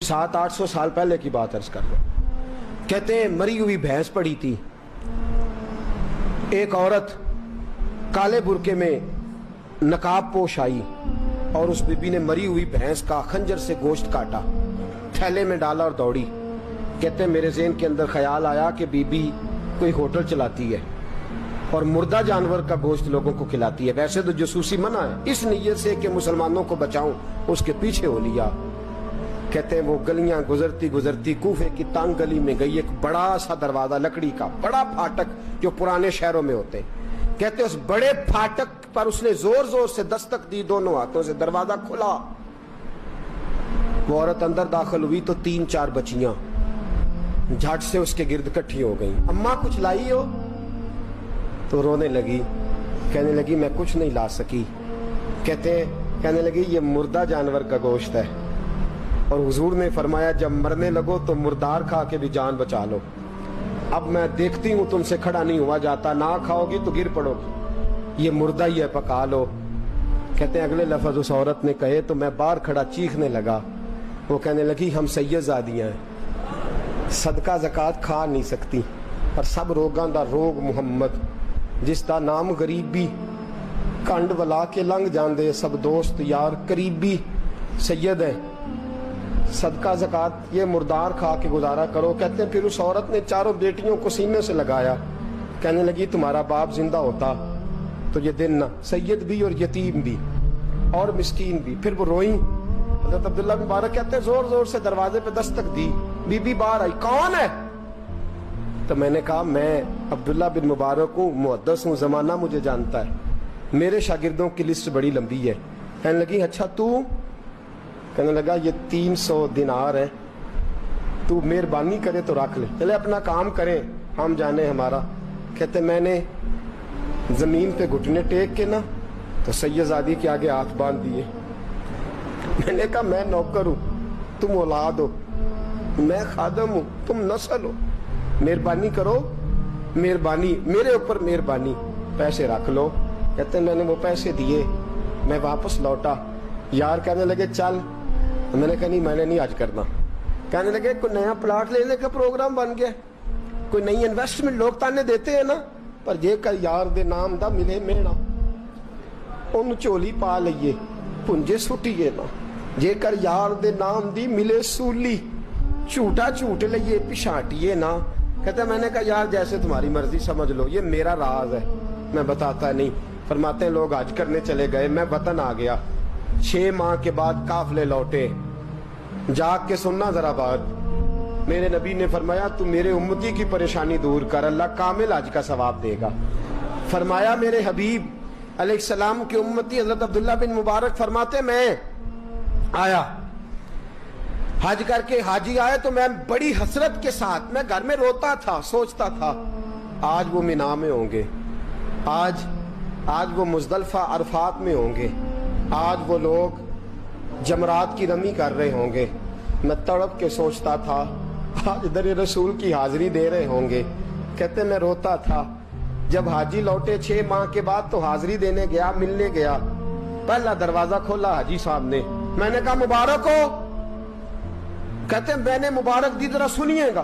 700-800 साल पहले की बात अर्ज कर रहा हूं। कहते हैं मरी हुई भैंस पड़ी थी, एक औरत काले बुरके में नकाब पोश आई और उस बीबी ने मरी हुई भैंस का खंजर से गोश्त काटा, थैले में डाला और दौड़ी। कहते हैं मेरे ज़हन के अंदर ख्याल आया कि बीबी कोई होटल चलाती है और मुर्दा जानवर का गोश्त लोगों को खिलाती है। वैसे तो जासूसी मना है, इस नीयत से कि मुसलमानों को बचाऊं उसके पीछे हो लिया। कहते हैं वो गलियां गुजरती गुजरती कूफे की तंग गली में गई, एक बड़ा सा दरवाजा लकड़ी का, बड़ा फाटक जो पुराने शहरों में होते। कहते उस बड़े फाटक पर उसने जोर जोर से दस्तक दी, दोनों हाथों से दरवाजा खुला। वो औरत अंदर दाखिल हुई तो 3-4 बच्चियां झट से उसके गिर्द इकट्ठी हो गई। अम्मा कुछ लाई हो? तो रोने लगी, कहने लगी मैं कुछ नहीं ला सकी। कहने लगी ये मुर्दा जानवर का गोश्त है और हुजूर ने फरमाया जब मरने लगो तो मुर्दार खा के भी जान बचा लो। अब मैं देखती हूं तुमसे खड़ा नहीं हुआ जाता, ना खाओगी तो गिर पड़ोगी, ये मुर्दा ही है, पका लो। कहते हैं अगले लफ्ज उस औरत ने कहे तो मैं बाहर खड़ा चीखने लगा। वो कहने लगी हम सैयदजादियां हैं, सदका ज़कात खा नहीं सकती, पर सब रोगां दा रोग मुहम्मद, जिसका नाम गरीबी, कंड वला के लंघ जांदे सब दोस्त यार करीबी सैयद है, सदका ज़कात ये मुर्दार खा के गुजारा करो। कहते हैं फिर उस औरत ने चारों बेटियों को सीने से लगाया, कहने लगी तुम्हारा बाप जिंदा होता तो ये दिन ना सैयद भी और यतीम भी और मिस्कीन भी। फिर वो रोई। हज़रत अब्दुल्ला बिन मुबारक कहते हैं जोर जोर से दरवाजे पे दस्तक दी, बीबी बाहर आई, कौन है? तो मैंने कहा मैं अब्दुल्ला बिन मुबारक हूँ, मुहद्दिस हूँ, जमाना मुझे जानता है, मेरे शागिर्दों की लिस्ट बड़ी लंबी है। कहने लगी अच्छा तू? कहने लगा ये 300 दिनार है, तू मेहरबानी करे तो रख ले, चले अपना काम करें हम जाने हमारा। कहते मैंने जमीन पे घुटने टेक के ना तो सैयदजादी के आगे हाथ बांध दिए। मैंने कहा मैं नौकर हूं, तुम औलाद हो, मैं खादम हूं, तुम नस्ल हो, मेहरबानी करो, मेहरबानी मेरे ऊपर मेहरबानी, पैसे रख लो। कहते मैंने वो पैसे दिए, मैं वापस लौटा। यार कहने लगे चल, मैंने कहा नहीं मैंने नहीं आज करना। कहने लगे कोई नया प्लाट लेने का प्रोग्राम बन गया, कोई नई इन्वेस्टमेंट, लोग ताने देते हैं ना, पर जे कर यार दे नाम दा मिले मेड़ा ओनू झोली पा लईए, पुंजे सुटिए ना, जे कर यार दे नाम दी मिले सूली, झूठा झूठ लईए पिछाटिए ना। कहता मैंने कहा यार जैसे तुम्हारी मर्जी समझ लो, ये मेरा राज है, मैं बताता नहीं। फरमाते हैं लोग हज करने चले गए, मैं वतन आ गया, 6 माह के बाद काफले लौटे। जाग के सुनना जरा बात, मेरे नबी ने फरमाया तू मेरे उम्मती की परेशानी दूर कर, अल्लाह कामिल हज का सवाब देगा। फरमाया मेरे हबीब अलैहिस्सलाम के उम्मती हजरत अब्दुल्ला बिन मुबारक फरमाते मैं आया हज करके, हाजी आए तो मैं बड़ी हसरत के साथ, मैं घर में रोता था, सोचता था आज वो मिना में होंगे, आज वो मुज़दलिफ़ा अरफात में होंगे, आज वो लोग जमरात की रमी कर रहे होंगे। मैं तड़प के सोचता था आज दर रसूल की हाजिरी दे रहे होंगे। कहते मैं रोता था। जब हाजी लौटे 6 माह के बाद तो हाजिरी देने गया, मिलने गया, पहला दरवाजा खोला हाजी साहब ने, मैंने कहा मुबारक हो? कहते मैंने मुबारक दी, जरा सुनिएगा।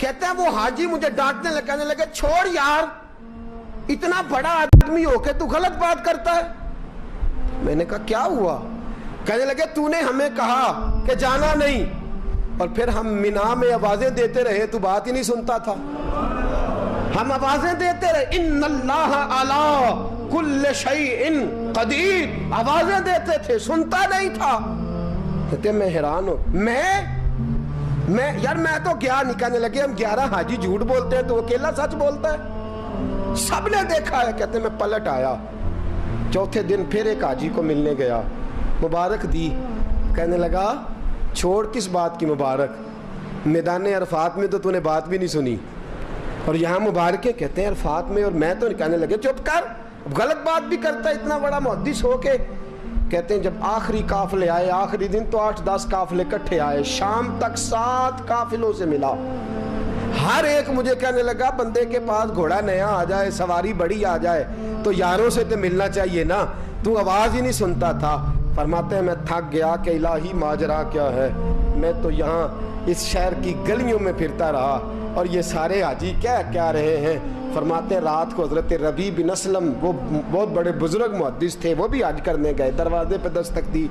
कहते हैं वो हाजी मुझे डांटने लगे, कहने लगे छोड़ यार, इतना बड़ा आदमी होके तू गलत बात करता है। मैंने कहा क्या हुआ? कहने लगे तूने हमें कहा कि जाना नहीं, और फिर हम मिना में आवाजें देते रहे, तू बात ही नहीं सुनता था। हम आवाजें देते रहे, इन्नल्लाह अला कुल्ल शैइन कदीर, आवाजें देते थे, सुनता नहीं था। कहते मैं हैरान हूं, मैं यार मैं तो गया नहीं। कहने लगे हम 11 हाजी झूठ बोलते हैं तो अकेला सच बोलता है, सबने देखा है। कहते मैं पलट आया, चौथे दिन फिर एक हाजी को मिलने गया, मुबारक दी। कहने लगा छोड़ किस बात की मुबारक, मैदान अरफात में तो तूने बात भी नहीं सुनी और यहाँ मुबारकें कहते हैं अरफात में, और मैं तो। कहने लगे चुप कर, गलत बात भी करता है इतना बड़ा मुहद्दिस हो के। कहते हैं जब आखिरी काफले आए, आखिरी दिन तो 8-10 काफले इकट्ठे आए, शाम तक 7 काफिलों से मिला। हर एक मुझे कहने लगा बंदे के पास घोड़ा नया आ जाए, सवारी बड़ी आ जाए तो यारों से तो मिलना चाहिए ना, तू आवाज ही नहीं सुनता था। फरमाते हैं मैं थक गया कि इलाही माजरा क्या है, میں تو یہاں اس شہر کی گلیوں میں پھرتا رہا اور یہ سارے حاجی کیا کیا رہے ہیں. فرماتے ہیں رات کو حضرت ربیع بن اسلم وہ بہت بڑے بزرگ محدث تھے, وہ بھی حج کرنے گئے, دروازے پہ دستک دی.